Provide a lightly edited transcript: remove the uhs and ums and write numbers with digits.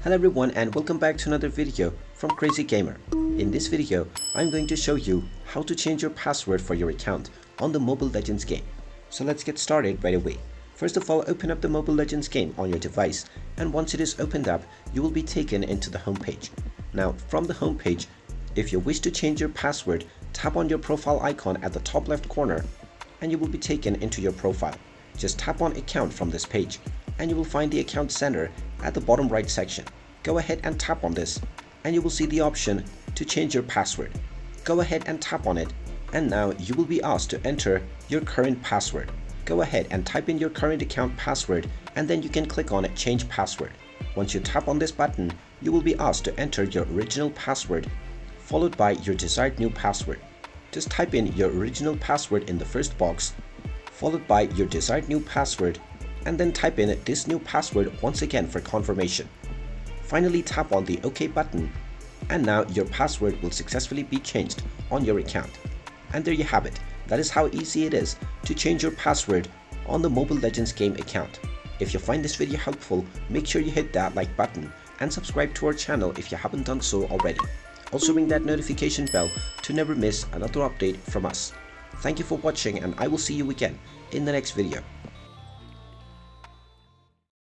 Hello everyone and welcome back to another video from Crazy Gamer. In this video, I'm going to show you how to change your password for your account on the Mobile Legends game. So let's get started right away. First of all, open up the Mobile Legends game on your device, and once it is opened up, you will be taken into the home page. Now, from the home page, if you wish to change your password, tap on your profile icon at the top left corner and you will be taken into your profile. Just tap on account from this page and you will find the account center at the bottom right section. Go ahead and tap on this and you will see the option to change your password. Go ahead and tap on it, and now you will be asked to enter your current password. Go ahead and type in your current account password and then you can click on change password. Once you tap on this button, you will be asked to enter your original password followed by your desired new password. Just type in your original password in the first box, followed by your desired new password, and then type in this new password once again for confirmation. Finally, tap on the OK button, and now your password will successfully be changed on your account. And there you have it. That is how easy it is to change your password on the Mobile Legends game account. If you find this video helpful, make sure you hit that like button and subscribe to our channel if you haven't done so already. Also ring that notification bell to never miss another update from us. Thank you for watching, and I will see you again in the next video.